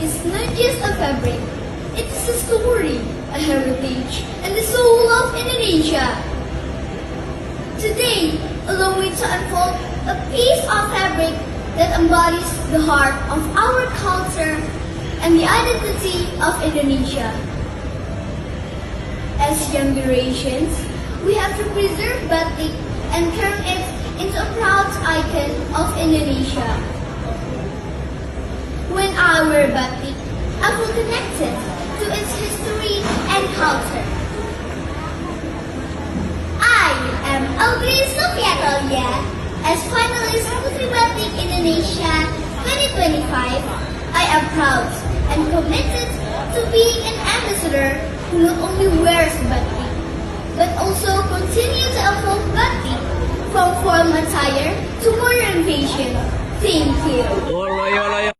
is not just a fabric. It is a story, a heritage, and the soul of Indonesia. Today, allow me to unfold a piece of fabric that embodies the heart of our culture and the identity of Indonesia. As young generations, we have to preserve batik and turn it into a proud icon of Indonesia. When I wear batik, I feel connected to its history and culture. I am Audrey Sofiatolia. As finalist Putri Batik Indonesia 2025, I am proud and committed to being an ambassador who not only wears batik, but also continue to evolve batik from formal attire to modern fashion. Thank you. Oh, loyo, loyo.